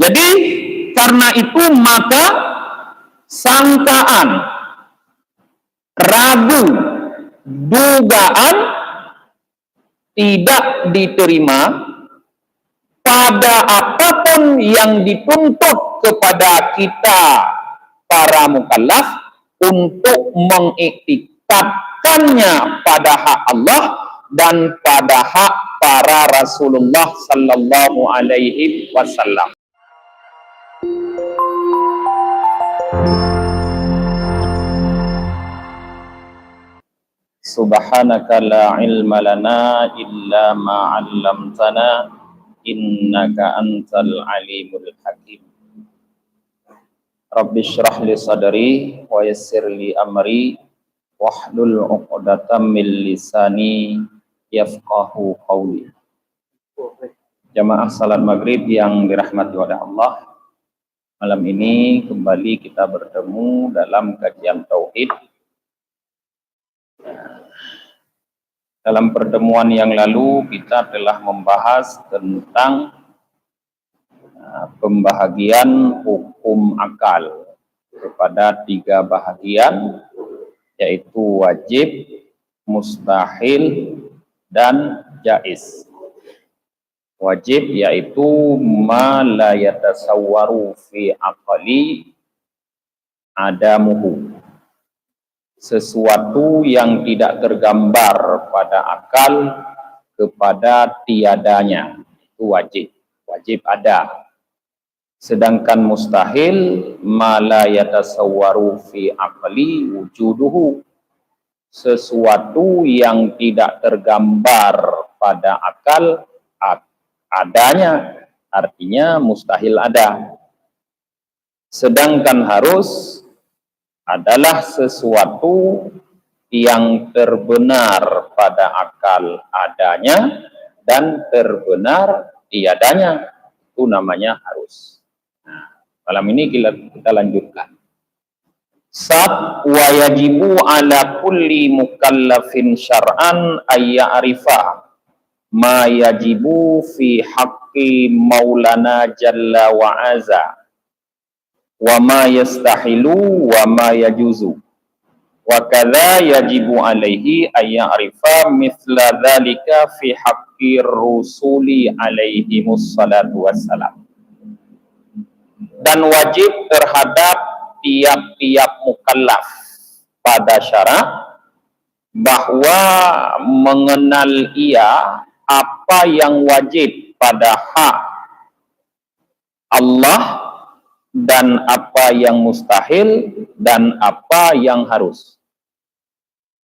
Jadi karena itu maka sangkaan, ragu, dugaan tidak diterima pada apapun yang dituntut kepada kita para mukallaf untuk mengiktikadkannya pada hak Allah dan pada hak para Rasulullah sallallahu alaihi wasallam. Subhanaka la ilma lana illa ma 'allamtana innaka antal alimul hakim. Rabbi shrah li sadri wa yassir li amri wahlul 'uqdatam min lisani yafqahu qawli. Jamaah salat maghrib yang dirahmati oleh Allah, malam ini kembali kita bertemu dalam kajian tauhid. Dalam pertemuan yang lalu kita telah membahas tentang pembahagian hukum akal kepada 3 bahagian, yaitu wajib, mustahil, dan jaiz. Wajib yaitu ma la yatasawwaru fi aqli adamuhu, sesuatu yang tidak tergambar pada akal kepada tiadanya, itu wajib, wajib ada. Sedangkan mustahil ma la yatasawwaru fi aqli wujuduhu, sesuatu yang tidak tergambar pada akal adanya, artinya mustahil ada. Sedangkan harus adalah sesuatu yang terbenar pada akal adanya dan terbenar tiadanya, itu namanya harus. Nah, malam ini kita lanjutkan. Sat wa yajibu ala kulli mukallafin syar'an ayya'rifa ma yajibu fi haqqi maulana jalla wa aza wa ma yastahilu wa ma yajuzu wa kadza yajibu alaihi ayya'rifa mithla dzalika fi haqqi rusuli alaihimus salatu wassalam. Dan wajib terhadap tiap-tiap mukallaf pada syarak bahwa mengenal ia apa yang wajib pada hak Allah dan apa yang mustahil dan apa yang harus.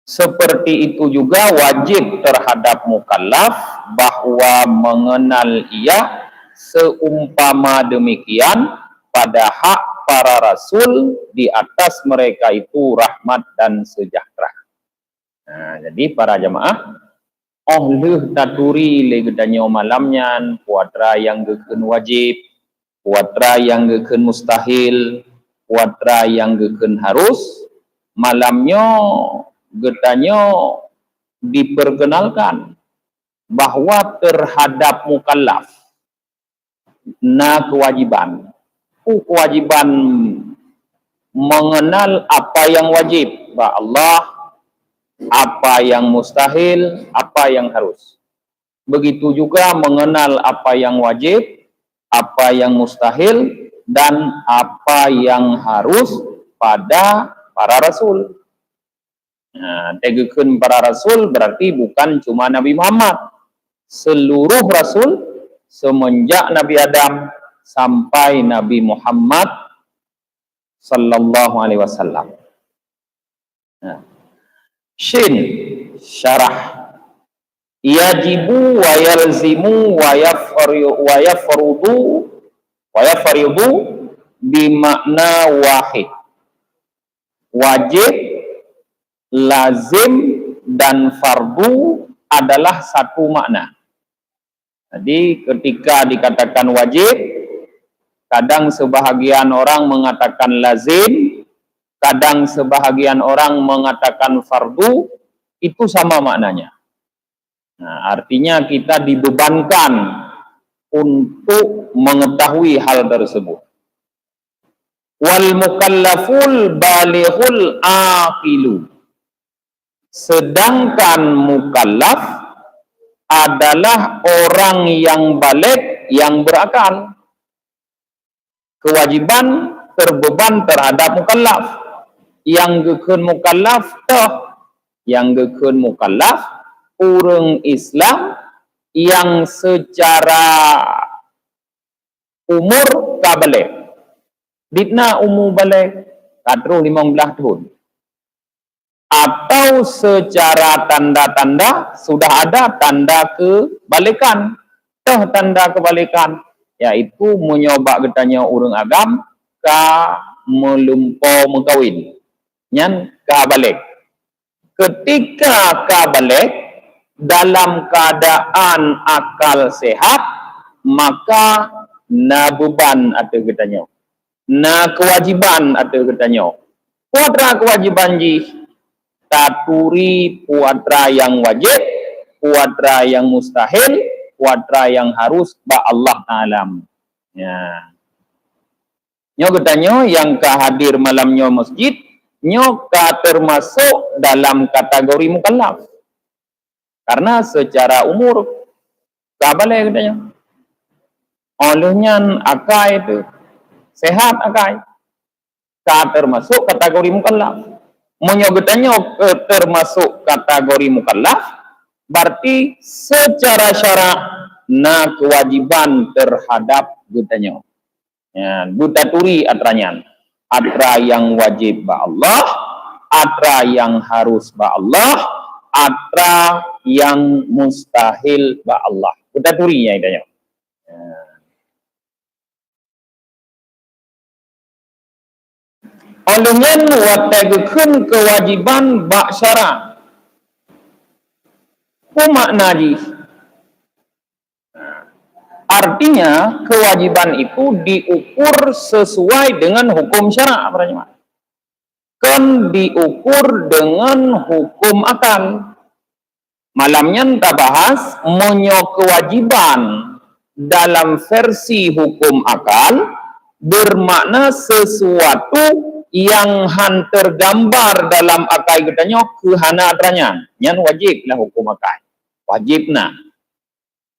Seperti itu juga wajib terhadap mukallaf bahwa mengenal ia seumpama demikian pada hak para rasul, di atas mereka itu rahmat dan sejahtera. Nah, jadi para jamaah, leuh taturi legedanyo malamnya puatra yang geken wajib, puatra yang geken mustahil, puatra yang geken harus, malamnya getanyo diperkenalkan bahwa terhadap mukallaf na kewajiban mengenal apa yang wajib ba Allah, apa yang mustahil, apa yang harus. Begitu juga mengenal apa yang wajib, apa yang mustahil, dan apa yang harus pada para rasul. Nah, tegekeun para rasul berarti bukan cuma Nabi Muhammad. Seluruh rasul semenjak Nabi Adam sampai Nabi Muhammad sallallahu alaihi wasallam. Nah, Shin syarah yajibu wa yalzimu wa yafrudu bimakna wahid. Wajib, lazim, dan fardu adalah satu makna. Jadi ketika dikatakan wajib, kadang sebahagian orang mengatakan lazim, kadang sebahagian orang mengatakan fardu, itu sama maknanya. Nah, artinya kita dibebankan untuk mengetahui hal tersebut. Wal mukallaful balighul aqilu. Sedangkan mukallaf adalah orang yang baligh, yang berakal. Kewajiban terbeban terhadap mukallaf. Yang gekeun mukallaf urang Islam yang secara umur kabaligh. Ditna umur baligh kadru 15 tahun. Atau secara tanda-tanda sudah ada tanda kebalikan. Tanda kebalikan yaitu menyoba getanya urang agam ka melumpo mengkawin. Nyan ka balik. Ketika ka balik dalam keadaan akal sehat, maka na beban atau getanya. Na kewajiban atau getanya. Puatra kewajiban ji taturi puatra yang wajib, puatra yang mustahil, puatra yang harus ba Allah Ta'ala. Ya. Nyo getanya yang hadir malamnya masjid, nyo termasuk dalam kategori mukallaf. Karena secara umur kabaligh getanya. Olehnya akai itu sehat akai. Termasuk kategori mukallaf. Menyogetanya termasuk kategori mukallaf, berarti secara syarak na kewajiban terhadap getanya. Ya, buta turi atranyan. Atra yang wajib ba Allah, atra yang harus ba Allah, atra yang mustahil ba Allah. Buta turi ya itanya. Ya. Olehnya wategekeun kewajiban ba syara. Ku makna ji. Artinya kewajiban itu diukur sesuai dengan hukum syara. Kan diukur dengan hukum akal. Malamnya kita bahas menyo kewajiban dalam versi hukum akal bermakna sesuatu yang tergambar dalam akal getanya kehana adranya. Yang wajib lah hukum akal. Wajib nah.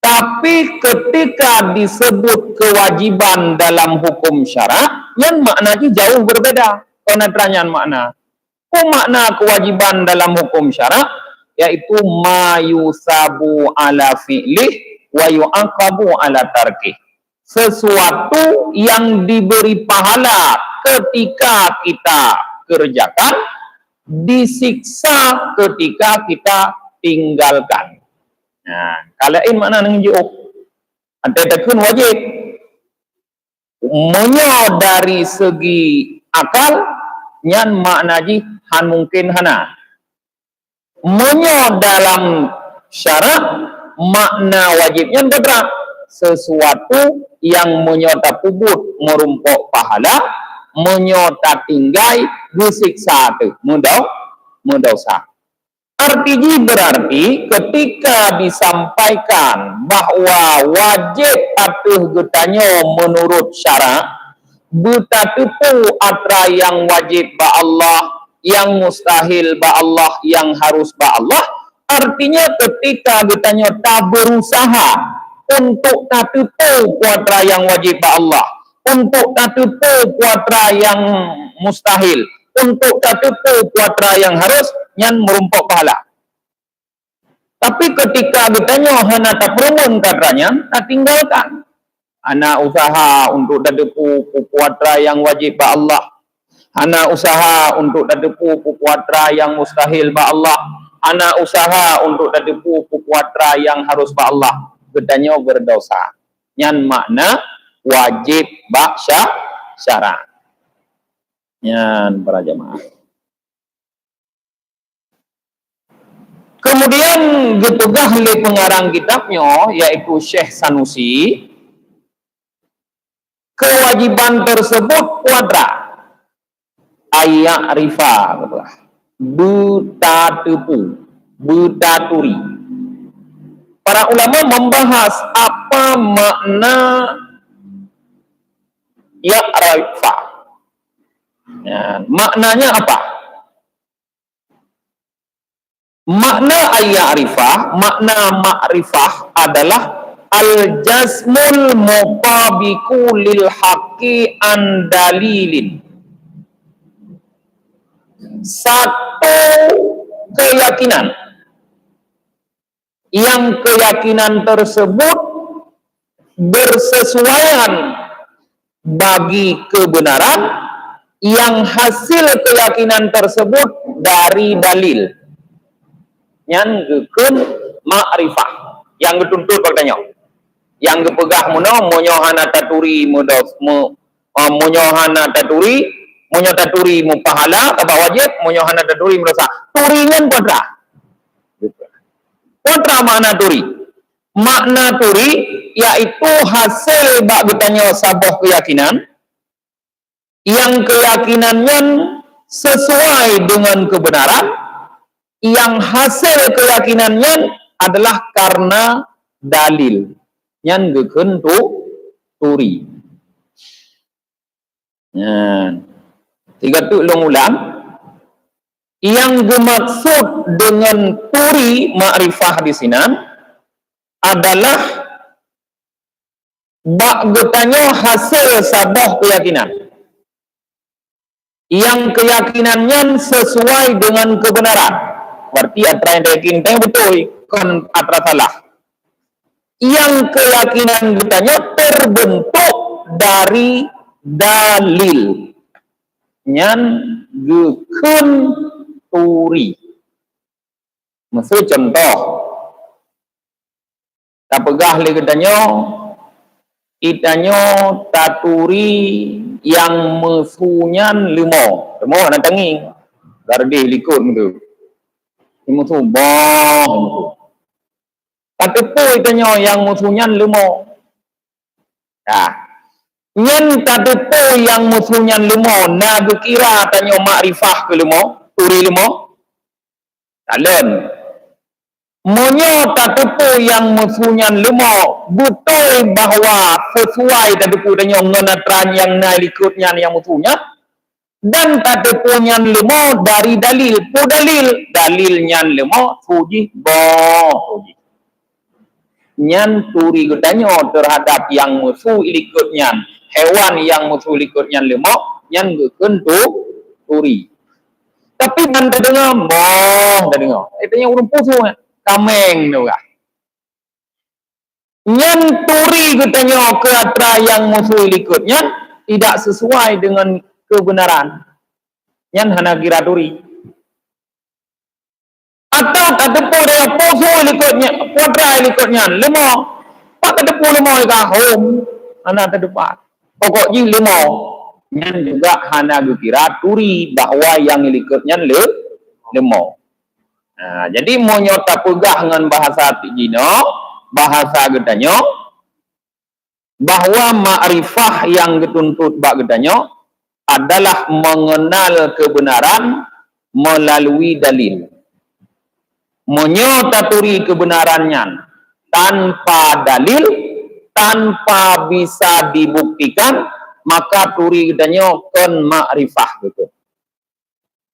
Tapi ketika disebut kewajiban dalam hukum syara, yang maknanya jauh berbeda. Penetranya makna. Makna kewajiban dalam hukum syara, yaitu ma yusabu ala fi'lih wa yu'aqabu ala tarkih. Sesuatu yang diberi pahala ketika kita kerjakan, disiksa ketika kita tinggalkan. Nah, kalain makna nang jiuk. Antetekun wajib. Menyo dari segi akal, nyan makna ji han mungkin hana. Menyo dalam syarat, makna wajibnya berat. Sesuatu yang menyota pubut merumpok pahala, menyota tinggai disiksa tu mendosa. Artinya berarti ketika disampaikan bahwa wajib atuh getanya menurut syarak, betatupu atra yang wajib ba Allah, yang mustahil ba Allah, yang harus ba Allah, artinya ketika getanya tak berusaha untuk tatupu kuatra yang wajib ba Allah, untuk tatupu kuatra yang mustahil, untuk tatupu kuatra yang harus, yang merumpok pahala. Tapi ketika ditanya hana tak perumun katanya, tak tinggalkan. Ana usaha untuk tatupu kuatra yang wajib ba Allah. Ana usaha untuk tatupu kuatra yang mustahil ba Allah. Ana usaha untuk tatupu kuatra yang harus ba Allah. Katanya berdosa. Yang makna wajib ba syara. Yan para jemaah. Kemudian getugah li pengarang kitabnya yaitu Syekh Sanusi, kewajiban tersebut kuadra ayak rifa buta tepu, buta turi. Para ulama membahas apa makna ya'rifa. Ya, maknanya apa? Makna ya'rifa, makna ma'rifah adalah al-jazmul muqabiku lil haqqi an dalilin. Satu keyakinan yang keyakinan tersebut bersesuaian bagi kebenaran yang hasil keyakinan tersebut dari dalil. Yang gekun ma'rifah, yang getuntut katanya, yang gepegah muno monyohana taturi monyohana taturi monyo taturi mu pahala apa wajib, monyohana taturi merasa turingan kontra. Kontra makna turi. Makna turi yaitu hasil bak getanya sabah keyakinan yang keyakinannya sesuai dengan kebenaran, yang hasil keyakinannya adalah karena dalil. Yang gekun turi. Nah, tiga tu ulang. Yang dimaksud dengan turi ma'rifah di sini adalah bak getanya hasil sabah keyakinan. Yang keyakinannya sesuai dengan kebenaran. Berarti atra yang yakin itu betul, kan atra salah. Yang keyakinan kitanya terbentuk dari dalil. Nyan gekun turi. Maksud contoh. Tak pegah li kitanya taturi yang musuhnya limo nak tangi dardi likut tu musuh boh tapi pun itanya yang musuhnya limo nyen tapi pun yang musuhnya limo nak kira tanya makrifah ke limo turi limo talen monyo tatupu yang musuhnya lemo betul bahwa sesuai tatupu dengan ngenatran yang nalikutnya yang musuhnya dan tatupunya lemo dari dalil pu dalilnya lemo fuji boh nyan turi gedanyo terhadap yang musuh ilikutnya hewan yang musuh ilikutnya lemo nyan gekun turi tapi banda dengar boh dengar itu yang urung pusuh kameng tu kah. Nyan turi katanya ke atra yang musuh ikutnya tidak sesuai dengan kebenaran. Nyan hana kira turi. Atau kadepu dia musuh ikutnya, putra ikutnya lima. Pak kadepu lima ikah home, hana terdepan. Pokoknya lima. Nyan juga hana kira turi bahwa yang ikutnya lima. Nah, jadi mau nyota pegah dengan bahasa Tijino, bahasa gedanyo, bahwa ma'rifah yang dituntut bak gedanyo adalah mengenal kebenaran melalui dalil. Menyota turi kebenarannya tanpa dalil, tanpa bisa dibuktikan, maka turi gedanyo kon ma'rifah gitu.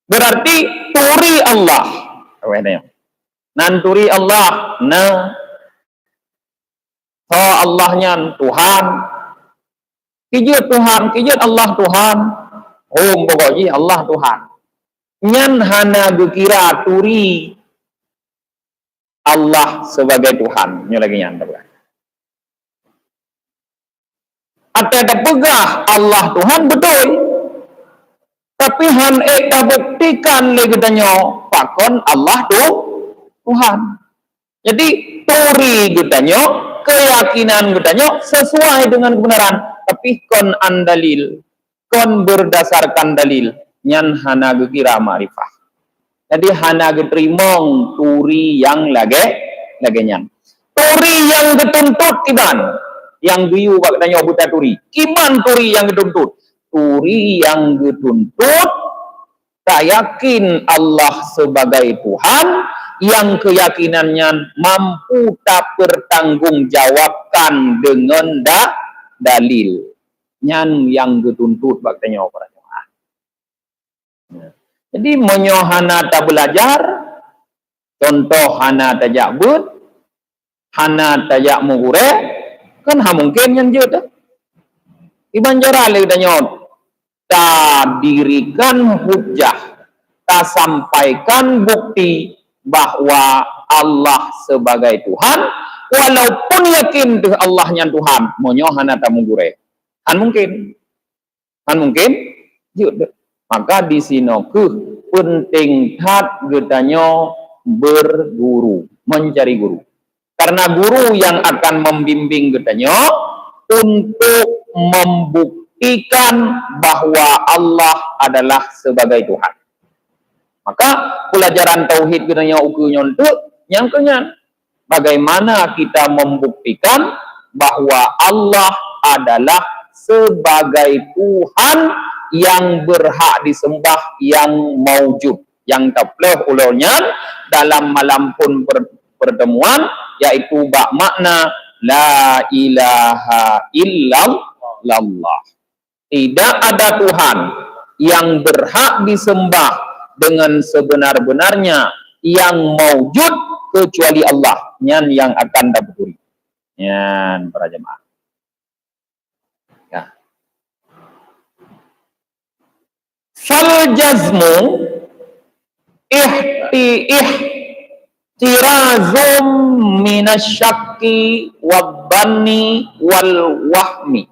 Berarti turi Allah. Nanturi Allah Allahnya Tuhan kijit Tuhan kijit Allah Tuhan pokoknya Allah Tuhan nyan hana dikira turi Allah sebagai Tuhan lagi nyan ada pegah Allah Tuhan betul tapi han eta buktikan lagi tanyo pakon Allah Tuhan. Jadi turi getanyo, keyakinan getanyo sesuai dengan kebenaran, tapi kon andalil, kon berdasarkan dalil, nyan hana gekira ma'rifah. Jadi hana getrimong turi yang lage nyan. Turi yang getuntut kiban, yang diu getanyo buta turi. Kiban turi yang getuntut. Turi yang dituntut tak yakin Allah sebagai Tuhan, yang keyakinannya mampu tak bertanggungjawabkan dengan dalil. Nyan yang dituntut baktanya para jemaah. Jadi menyohana tak belajar, contoh hana tajak but, hana tajak mengure, kan mungkin yang je. Iban jara le danyo tak dirikan hujah, tak sampaikan bukti bahwa Allah sebagai Tuhan, walaupun yakin Allah yang Tuhan, menyohana tak mengure. Kan mungkin, maka di sini penting tat getanyo berguru, mencari guru. Karena guru yang akan membimbing getanyo untuk membuktikan bahwa Allah adalah sebagai Tuhan. Maka pelajaran tauhid getanyo ukunya untuk yang kenyan. Bagaimana kita membuktikan bahwa Allah adalah sebagai Tuhan yang berhak disembah, yang maujud, yang tapleh ulurnya dalam malam pun pertemuan, yaitu bak makna la ilaha illallah. Tidak ada Tuhan yang berhak disembah dengan sebenar-benarnya, yang maujud kecuali Allah. Nyan yang akan dapuri. Nyan para jemaah. Fal jazmu ihtirazum minasyakki wabbanni wal wahmi.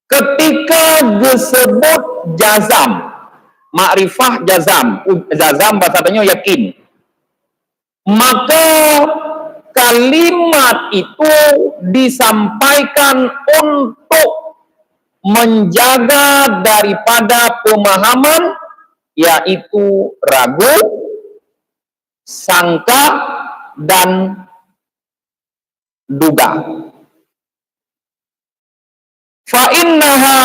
Ketika disebut jazam, makrifah jazam bahasa tanya yakin, maka kalimat itu disampaikan untuk menjaga daripada pemahaman, yaitu ragu, sangka, dan duga. Fa innaha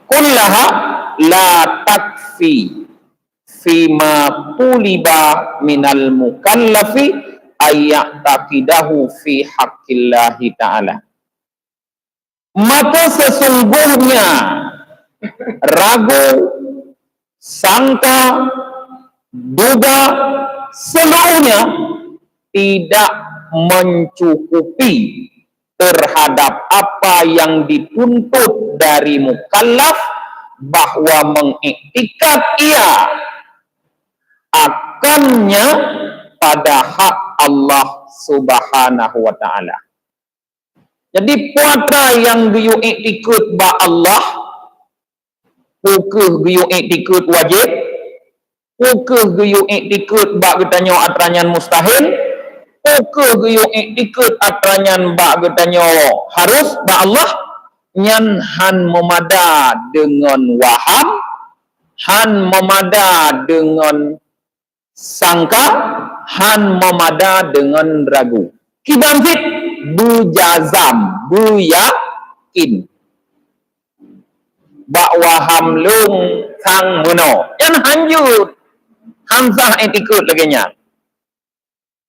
kullaha la takfi fima tuliba minal mukallafi ayat taqidahu fi haqqillahi ta'ala. Maka sesungguhnya ragu, sangka, duga seluruhnya tidak mencukupi terhadap apa yang dituntut dari mukallaf, bahwa mengiktikad ia akannya pada hak Allah subhanahu wa ta'ala. Jadi puatra yang giyu iktikad ba Allah, pukeh giyu iktikad wajib, pukeh giyu iktikad ba getanyo atranyan mustahil, pukeh giyu iktikad atranyan ba getanyo harus ba Allah, nyan han memada dengan waham, han memada dengan sangka, han memada dengan ragu. Kibamfit bujazam, buyakin, bak waham lung sang meno, yan hanjut hamzah etikut lagi nya.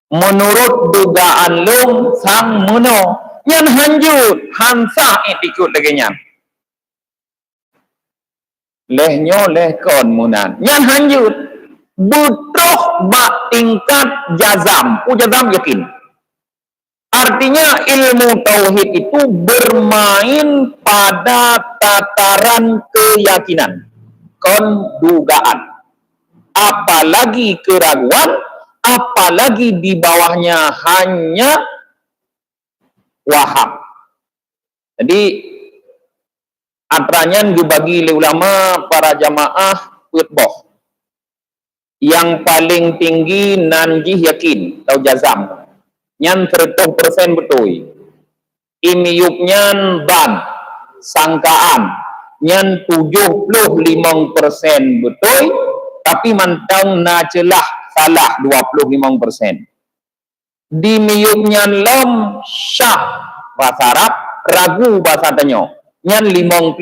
Menurut dugaan lung sang meno, yan hanjut hamzah etikut lagi nya. Lehnyo lehkon munan, yan hanjut butuh bak tingkat jazam, jazam yakin. Artinya ilmu tauhid itu bermain pada tataran keyakinan, dugaan, apalagi keraguan, apalagi di bawahnya hanya waham. Jadi atranyan dibagi oleh ulama para jamaah khutbah. Yang paling tinggi nanjih yakin atau jazam, nyan 100% betul. Imiyupnyan ban sangkaan, nyan 75% betul, tapi mantang na celah salah 25%. Dimiyupnyan lom syak bahasa Arab, ragu bahasa Tanyo, nyan 50.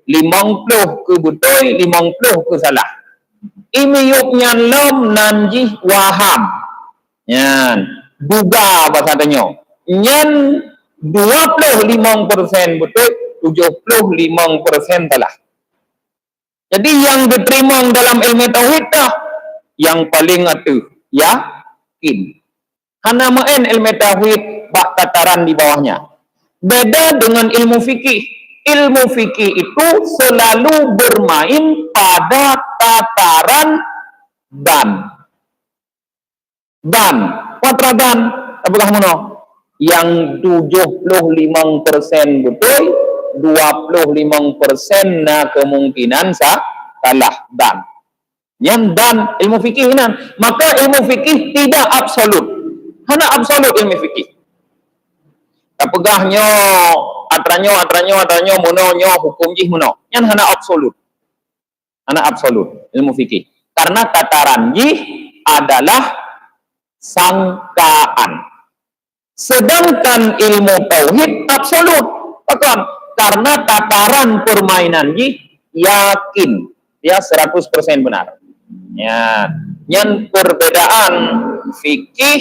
50 ke betul, 50 ke salah. Imiyuk nyan lom nanjih waham. Nyan, duga bahasa katanya. Nyan 25% betul, 75% salah. Jadi yang diterima dalam ilmu tauhid dah yang paling atuh yakin. Hana main ilmu tauhid bak tataran di bawahnya. Beda dengan ilmu fikih. Ilmu fikih itu selalu bermain pada tataran dan. Dan, patra dan, apakah mana? Yang 75% betul, 25% na kemungkinan salah dan. Yang dan ilmu fikih ini. Maka ilmu fikih tidak absolut. Hana absolut ilmu fikih. Apakahnya atranyo mononyo hukum jih mono. Yang hana absolut. Hana absolut ilmu fikih. Karena tataran jih adalah sangkaan. Sedangkan ilmu tauhid absolut. Bahkan karena tataran permainan jih yakin dia 100% benar. Ya, yang perbedaan fikih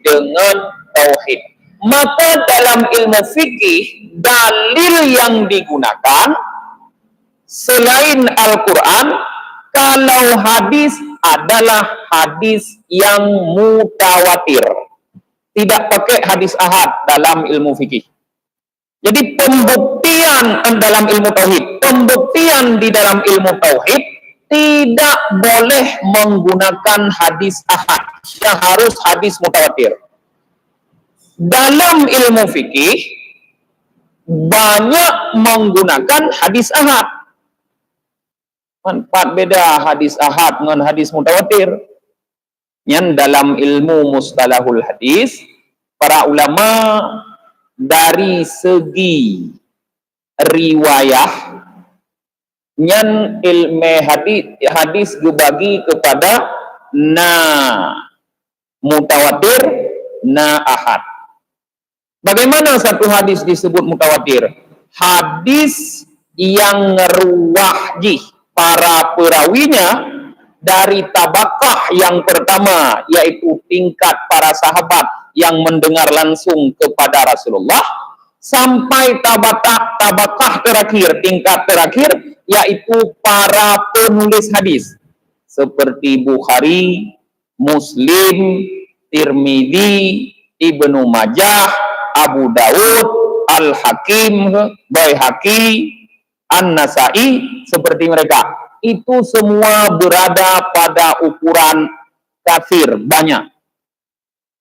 dengan tauhid. Maka dalam ilmu fikih dalil yang digunakan selain Al-Quran, kalau hadis adalah hadis yang mutawatir. Tidak pakai hadis ahad dalam ilmu fikih. Jadi pembuktian dalam ilmu tauhid, pembuktian di dalam ilmu tauhid tidak boleh menggunakan hadis ahad, yang harus hadis mutawatir. Dalam ilmu fikih banyak menggunakan hadis ahad. Manfaat beda hadis ahad dengan hadis mutawatir. Yang dalam ilmu mustalahul hadis, para ulama dari segi riwayah nyan ilmu hadis dibagi kepada na mutawatir, na ahad. Bagaimana satu hadis disebut mutawatir? Hadis yang ngeruwahjih para perawinya dari tabakah yang pertama, yaitu tingkat para sahabat yang mendengar langsung kepada Rasulullah, sampai tabakah terakhir, tingkat terakhir, yaitu para penulis hadis seperti Bukhari, Muslim, Tirmidzi, Ibnu Majah, Abu Daud, Al-Hakim, Baihaqi, An-Nasai, seperti mereka. Itu semua berada pada ukuran kafir, banyak.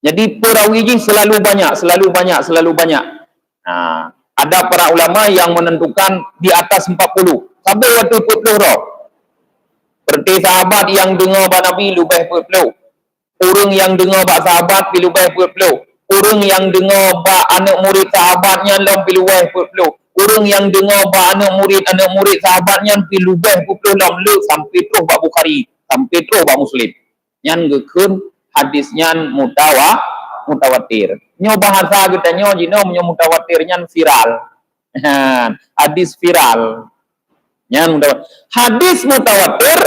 Jadi perawi selalu banyak. Nah, ada para ulama yang menentukan di atas 40. Sampai waktu 40 roh. Seperti sahabat yang dengar ba Nabi lebih 40. Orang yang dengar ba sahabat lebih 40. Orang yang dengar ba anak murid sahabatnya lebih 40. Orang yang dengar ba anak murid sahabatnya lebih 40 lebih sampai terus ba Bukhari, sampai terus ba Muslim. Yang gekeun hadisnya mutawatir. Nyo bahasa kita nyo jino mutawatirnya viral. Hadis viral. Hadis mutawatir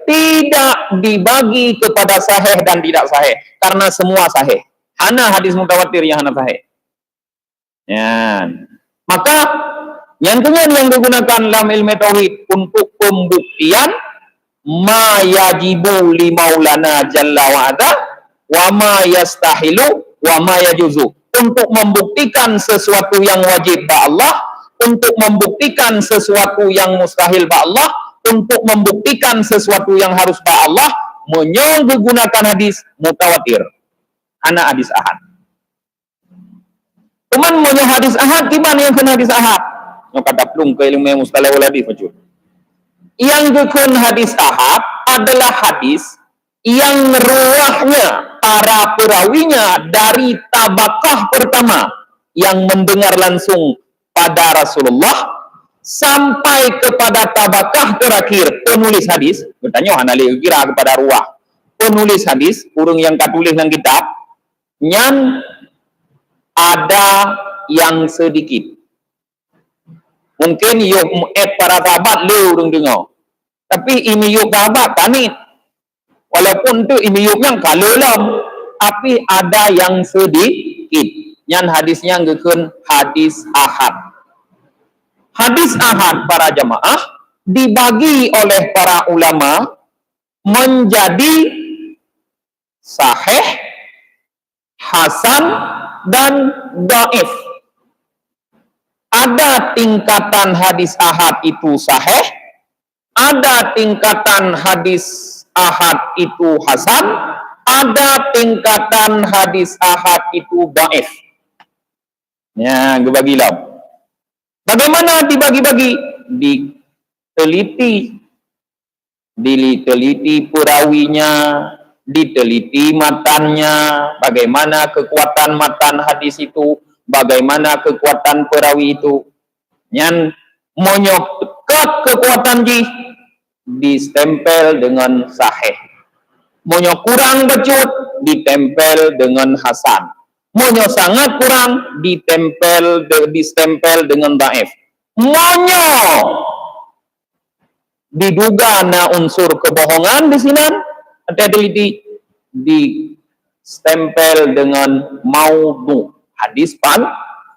tidak dibagi kepada sahih dan tidak sahih, karena semua sahih. Hana hadis mutawatir yang hana sahih. Maka yang digunakan dalam ilmu tauhid untuk pembuktian ma yajibu li maulana jalla wa'ada wa ma yastahilu wa ma yajuzu, untuk membuktikan sesuatu yang wajib ba Allah, untuk membuktikan sesuatu yang mustahil ba Allah, untuk membuktikan sesuatu yang harus ba Allah, menggunakan hadis mutawatir. Anak hadis ahad. Cuman mau hadis ahad, gimana yang kena hadis ahad? Yang kata plung ke ilmu mustalahul hadis macam. Yang dikun hadis ahad adalah hadis yang ruahnya para perawinya dari tabakah pertama yang mendengar langsung pada Rasulullah sampai kepada tabakah terakhir penulis hadis. Bertanya anali kira kepada ruah penulis hadis, urang yang katulis dalam kitab, yang ada yang sedikit. Mungkin yuk para sahabat lu dengar. Tapi ini yuk sahabat tanit. Walaupun tu ini yuknya kalau lam, tapi ada yang sedikit. Yang hadisnya ngekun hadis ahad. Hadis ahad para jamaah dibagi oleh para ulama menjadi sahih, hasan, dan dhaif. Ada tingkatan hadis ahad itu sahih, ada tingkatan hadis ahad itu hasan, ada tingkatan hadis ahad itu dhaif. Ya, dibagilah. Bagaimana dibagi-bagi? Diteliti perawinya, diteliti matannya, bagaimana kekuatan matan hadis itu, bagaimana kekuatan perawi itu. Yang menyokat kekuatan distempel dengan sahih. Monyo kurang becut, ditempel dengan hasan. Monyo sangat kurang, distempel dengan dhaif. Monyo diduga na unsur kebohongan di sini, teliti distempel dengan maudhu, hadis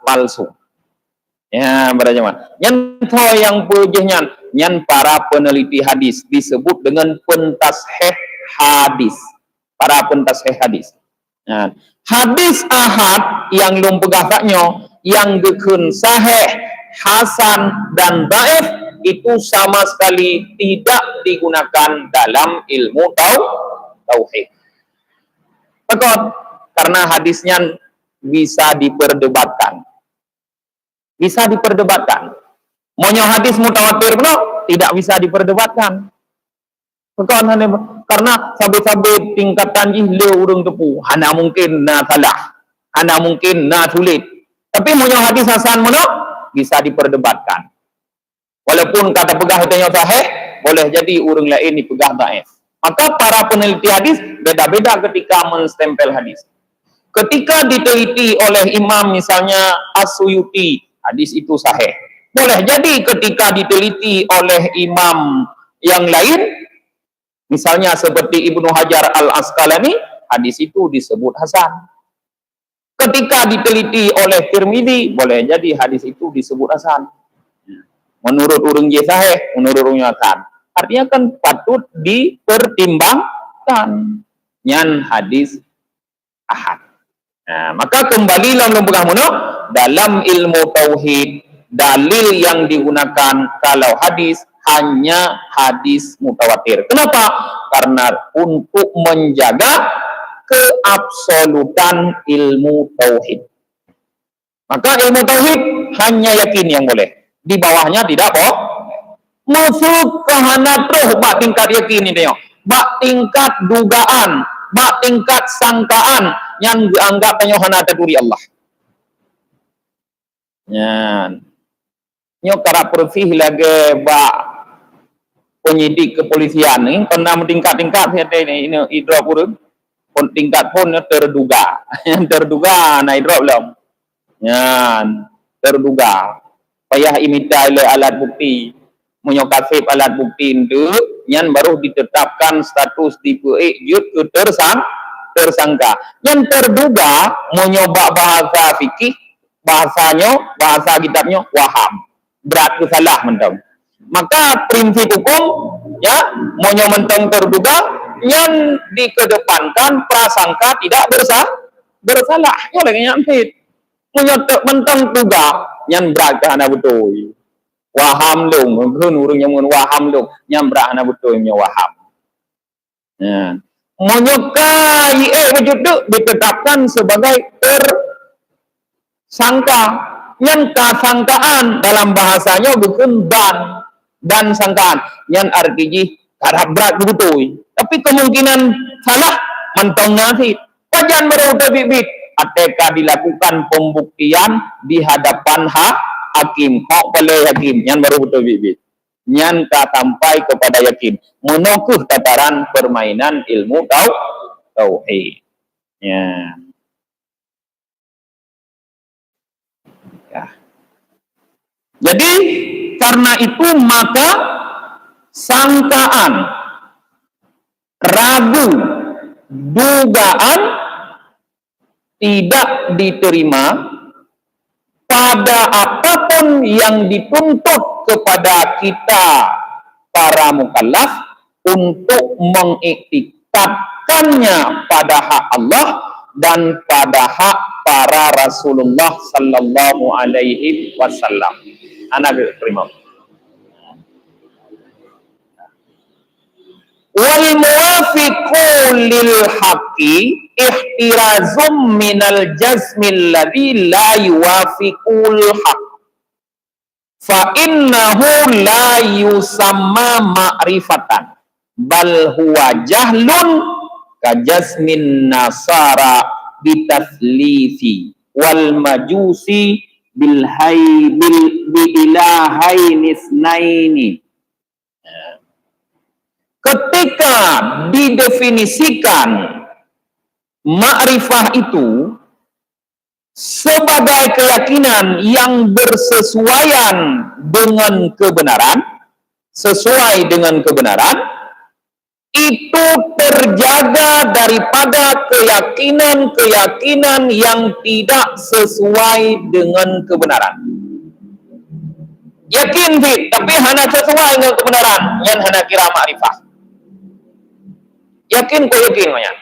palsu. Ya, berjamaah. Yang pujihnya, yang para peneliti hadis disebut dengan pentasheh hadis. Para pentasheh hadis. Nah, hadis ahad yang lum pegahnya, yang gekun sahih, hasan, dan dhaif itu sama sekali tidak digunakan dalam ilmu tauhid. Pekot, karena hadisnya bisa diperdebatkan. Bisa diperdebatkan. Monyo hadis mutawatir benar, tidak bisa diperdebatkan. Karena sampai tingkatan le urung tepu, hana mungkin na salah, hana mungkin na sulit. Tapi monyo hadis hasan benar, bisa diperdebatkan. Walaupun kata pegah itu sahih, boleh jadi urung lain dipegah dhaif. Maka para peneliti hadis beda-beda ketika menstempel hadis. Ketika diteliti oleh imam misalnya As-Suyuti, hadis itu sahih. Boleh jadi ketika diteliti oleh imam yang lain, misalnya seperti Ibnu Hajar Al-Asqalani, hadis itu disebut hasan. Ketika diteliti oleh Tirmidzi, boleh jadi hadis itu disebut hasan. Menurut urung sahih, menurut urung hasan. Artinya kan patut dipertimbangkan. Nyan hadis ahad. Nah, maka kembali dalam ilmu tauhid, dalil yang digunakan kalau hadis hanya hadis mutawatir. Kenapa? Karena untuk menjaga keabsolutan ilmu tauhid. Maka ilmu tauhid hanya yakin yang boleh. Di bawahnya tidak boh. Masuk ke hanatroh bak tingkat yakin ini. Bak tingkat dugaan, bak tingkat sangkaan yang dianggap penyohana taduri Allah. Yan. Nyo karap profih lagi bak penyidik kepolisian ini pernah mentingkat-tingkat ini idrop urut pun tingkat pun terduga. Yang terduga na idrop belum. Yan, terduga. Payah imita alat bukti, menyokasip alat bukti itu, yang baru ditetapkan status tipe yud tersangka. Yang terduga menyoba bahasa fikih, bahasa kitabnya waham, berat kesalah mentang. Maka prinsip hukum ya mentang terduga yang dikedepankan prasangka tidak bersalah. Ya lagi nyampit. Mentang tuga yang berat kerana betul. Waham dong, mungkin orang yang waham dong, yang berat kerana betul yang waham. Ya. Menyokai wujud ditetapkan sebagai tersangka. Yang kasangkaan dalam bahasanya bukan dan sangkaan. Yang artinya karena berat betul. Tapi kemungkinan salah mentong nasi. Wajan berutabibit. Ketika dilakukan pembuktian di hadapan hakim, kok boleh hakim yang baru betul bibit, yang tak sampai kepada yakin, menukuh tataran permainan ilmu tauhid. Ya. Ya. Jadi karena itu maka sangkaan, ragu, dugaan tidak diterima pada apapun yang dituntut kepada kita para mukallaf untuk mengiktikadkannya pada hak Allah dan pada hak para Rasulullah sallallahu alaihi wasallam. Anak terima. Wal muwafiqu lil haqqi ihtirazum minal jazmil ladzi la yuwafiqul haqq fa innahu la yusamma ma'rifatan bal huwa jahlun ka jazmin nasara bitathlithi wal majusi bil ilahaini itsnaini. Ketika didefinisikan ma'rifah itu sebagai keyakinan yang bersesuaian dengan kebenaran, sesuai dengan kebenaran, itu terjaga daripada keyakinan-keyakinan yang tidak sesuai dengan kebenaran. Yakin tapi hana sesuai dengan kebenaran, yang hana kira ma'rifah. Yakin kok yakin banyak.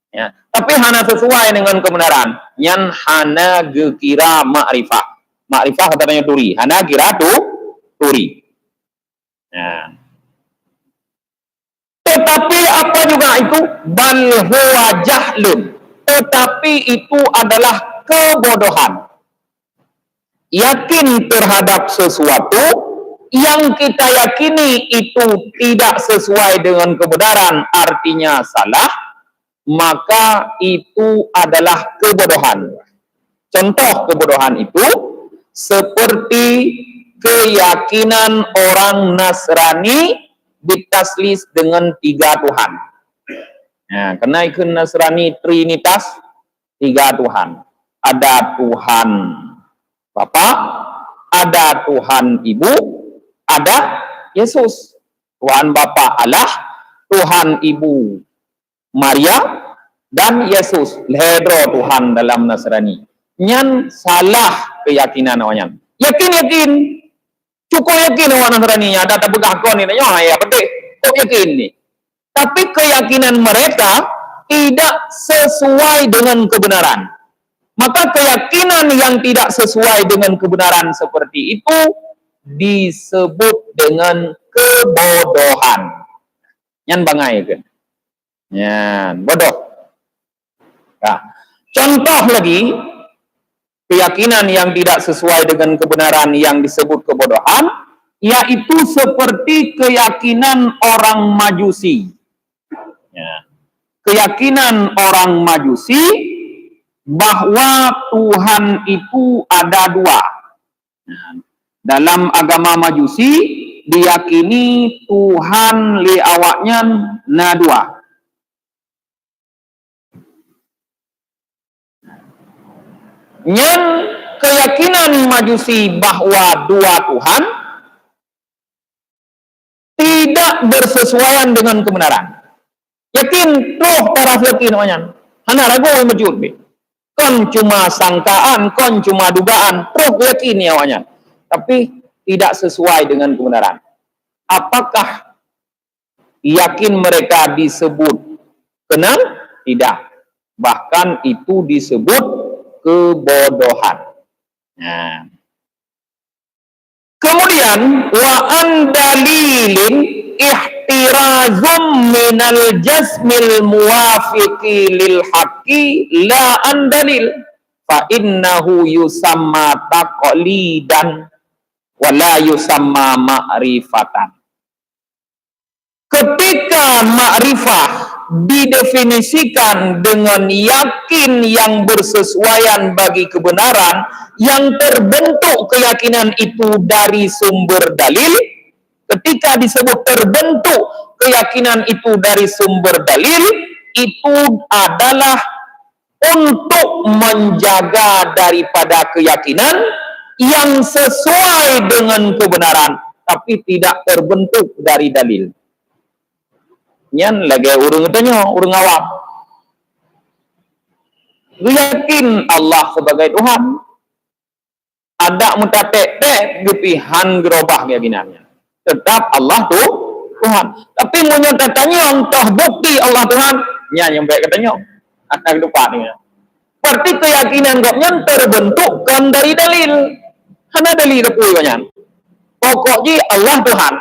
Ya, tapi hana sesuai dengan kebenaran, yang hana kira ma'rifah. Ma'rifah katanya turi, hana kira turi. Ya. Tetapi apa juga itu? Bal huwa jahlun. Tetapi itu adalah kebodohan. Yakin terhadap sesuatu yang kita yakini itu tidak sesuai dengan kebenaran, artinya salah, maka itu adalah kebodohan. Contoh kebodohan itu seperti keyakinan orang Nasrani ditaslis dengan 3 Tuhan. Nah, karena ikut Nasrani Trinitas, 3 Tuhan. Ada Tuhan Bapa, ada Tuhan Ibu, ada Yesus. Tuhan Bapa Allah, Tuhan Ibu Maria, dan Yesus. Lehedro Tuhan dalam Nasrani. Nyan salah keyakinan awaknya. Yakin. Cukup yakin orang Nasrani ada begakon ini. Ya betul. Kok yakin nih? Tapi keyakinan mereka tidak sesuai dengan kebenaran. Maka keyakinan yang tidak sesuai dengan kebenaran seperti itu disebut dengan kebodohan. Yan bangai kan? Yan bodoh. Nah, contoh lagi keyakinan yang tidak sesuai dengan kebenaran yang disebut kebodohan, yaitu seperti keyakinan orang Majusi. Ya. Keyakinan orang Majusi bahwa Tuhan itu ada 2. Dalam agama Majusi diyakini Tuhan li awaknya na 2. Yang keyakinan Majusi bahwa 2 Tuhan tidak bersesuaian dengan kebenaran. Yakin roh taraf yakin namanya. Hana ragu majud be. Kon cuma sangkaan, kon cuma dugaan, roh yakin awaknya. Tapi tidak sesuai dengan kebenaran. Apakah yakin mereka disebut kenal? Tidak. Bahkan itu disebut kebodohan. Nah. Kemudian wa andalilin ihtirazum minal jazmil muwafiqi lil haqqi la andalil fa innahu yusamma taqlidan wa la yusamma ma'rifatan. Ketika ma'rifah didefinisikan dengan yakin yang bersesuaian bagi kebenaran, yang terbentuk keyakinan itu dari sumber dalil, ketika disebut terbentuk keyakinan itu dari sumber dalil, itu adalah untuk menjaga daripada keyakinan yang sesuai dengan kebenaran tapi tidak terbentuk dari dalil. Nyan lagi urang tanya, urang awam. Yakin Allah sebagai Tuhan. Ada mutatek gepihan gerobah keyakinannya. Tetap Allah tuh Tuhan. Tapi menyatakannya entah bukti Allah Tuhan. Nya yang baik katanya. Akan lupa nih. Berarti keyakinan koknya terbentukkan dari dalil. Karena dalil depui koknya. Pokoknya Allah Tuhan.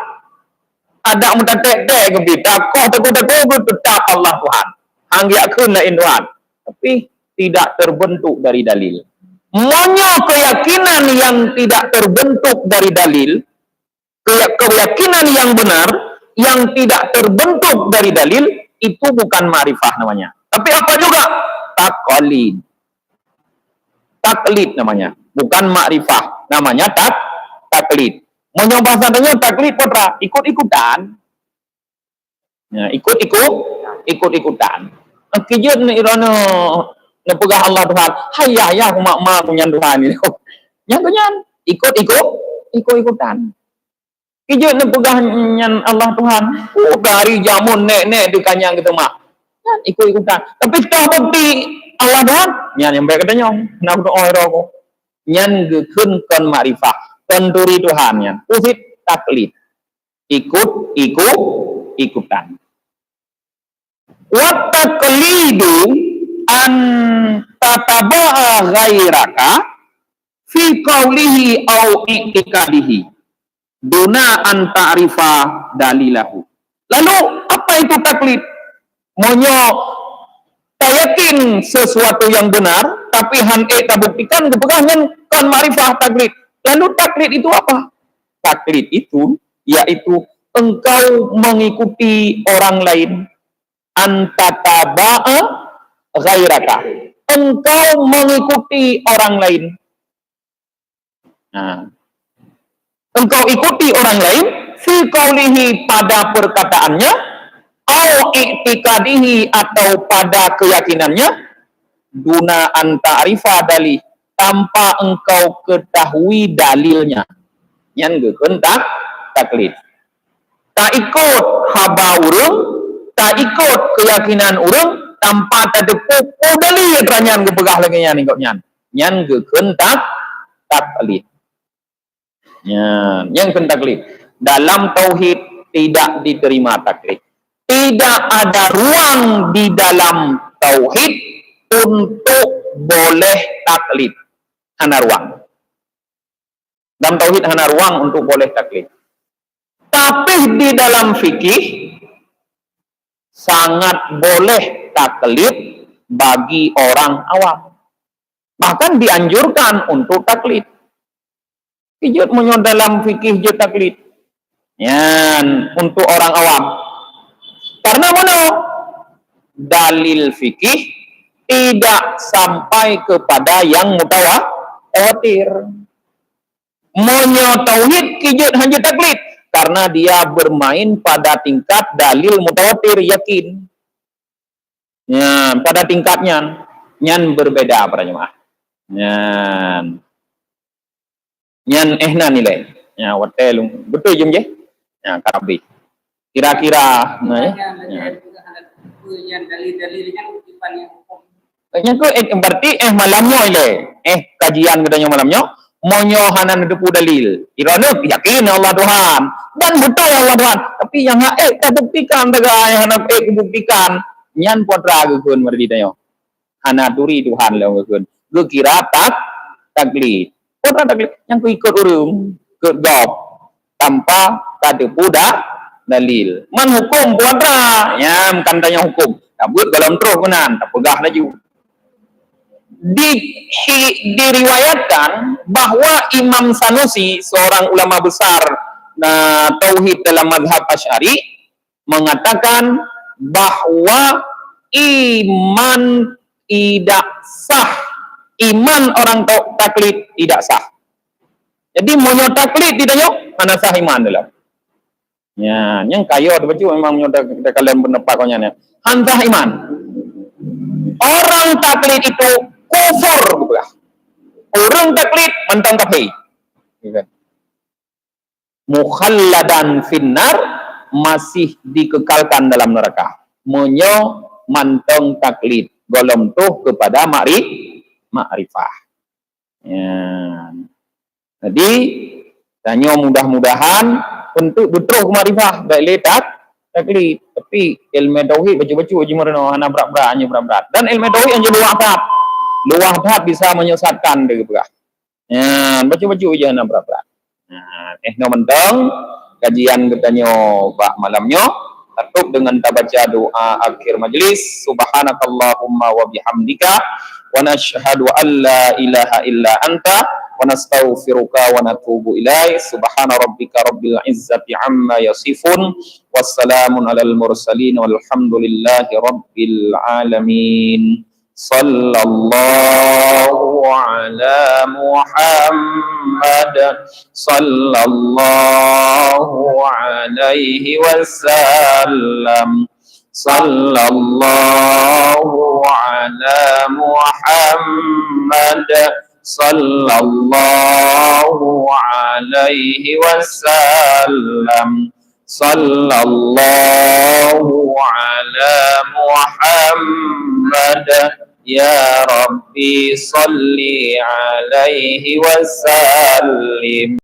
Ada mutatek gepi. Takoh teguh tetap Allah Tuhan. Hanggiakun lain Tuhan. Tapi tidak terbentuk dari dalil. Monyo keyakinan yang tidak terbentuk dari dalil, keyakinan yang benar yang tidak terbentuk dari dalil itu bukan ma'rifah namanya. Tapi apa juga? Taklid. Taklid namanya, bukan ma'rifah. Namanya taklid. Monyo bahasanya taklid putra, ikut-ikutan. Ya, ikut-ikutan. Kijut ni irono nepegah Allah Tuhan, hayah mak punya Tuhan ini. Yang ikut-ikutan. Kijut nepegah nyan Allah Tuhan, dari jamun nek dikanyang gitu mak. Ikut-ikutan. Tapi tahu bukti Allah Tuhan, nyan yang baik katanya, nak doa roko. Nyan gekun kon ma'rifah, kenduri Tuhan nyan. Usit taklid. Ikutan. Wa taqlidu an tataba'a ghairaka fi qawlihi au i'tiqadihi duna an ta'rifa dalilahu. Lalu apa itu taklid? Monyo tayakin sesuatu yang benar tapi han'e tabuktikan kepegangan kon ma'rifah taklid. Lalu taklid itu apa? Taklid itu yaitu engkau mengikuti orang lain, antataba'a ghairaka, engkau mengikuti orang lain. Nah, engkau ikuti orang lain fi qaulihi pada perkataannya, au i'tiqadihi atau pada keyakinannya, duna an ta'rifa dalih, tanpa engkau ketahui dalilnya. Yang gekeun taklid. Tak ikut haba urang, tak ikut keyakinan urang tanpa tadepuk dalil ranyan gepegah lagi nyan ingkot nyan gekeun taklid. Yang taklid. Dalam tauhid tidak diterima taklid. Tidak ada ruang di dalam tauhid untuk boleh taklid. Hana ruang. Dalam tauhid hana ruang untuk boleh taklid. Tapi di dalam fikih sangat boleh taklid bagi orang awam. Bahkan dianjurkan untuk taklid. Kijut menyo dalam fikih jut taklid. Yan, untuk orang awam. Karena mana? Dalil fikih tidak sampai kepada yang mutawatir. Monyo tauhid kijut hanya taklid. Karena dia bermain pada tingkat dalil mutawatir yakin. Ya, pada tingkatnya nyan berbeda para jemaah. Nyan ehna nilai. Ya, watelung betul jum je. Ya, karabi. Kira-kira nah ya. Dalil-dalilnya bukan yang hukum. Kayaknya berarti malamnya ile. Kajian katanya malamnya. Monyo hanan depu dalil. Irana yakin Allah Tuhan. Dan betul Allah Tuhan. Tapi yang tak buktikan taga yang hana buktikan. Nyan potra gekeun berarti tayo. Hana turi Tuhan lah gekeun. Gekira taklid. Potra taklid yang ku ikut urung, ikut job tanpa tadepu dalil. Man hukum potra. Nyam kan tanya hukum. Kabut dalam terus kenan, tak pegah laju. Diriwayatkan bahwa Imam Sanusi, seorang ulama besar tauhid dalam mazhab Asy'ari, mengatakan bahwa iman tidak sah. Iman orang taklid tidak sah. Jadi monyo taklid ditanya mana sah iman dalam. Ya, yang kayo ada baju memang monyo kalian pendapat hantah iman. Orang taklid itu kufur, orang taklid mentang kafir. Gitu. Mukhalladan finnar, masih dikekalkan dalam neraka. Menyo manteng taklid golom tuh kepada makrifah. Ya. Jadi tanya mudah-mudahan untuk betul makrifah dak letak taklid, tapi ilmu tauhid baca-baca aja mereno hana berat-berat hanya berat-berat. Dan ilmu tauhid hanya luah bab bisa menyesatkan dia berah. Ya, baca-baca aja hana berat-berat. Nah, no mentang kajian katanya bak malamnya tutup dengan baca doa akhir majlis. Subhanakallahumma wa bihamdika wa nashhadu an la ilaha illa anta wa nastaghfiruka wa natubu ilaik. Subhana rabbika rabbil izzati amma yasifun wassalamun alal mursalin walhamdulillahi rabbil alamin. Sallallahu ala Muhammad sallallahu alaihi wasallam. Sallallahu ala Muhammad sallallahu alaihi wasallam. Sallallahu ala Muhammad. Ya Rabbi salli alaihi wasallim.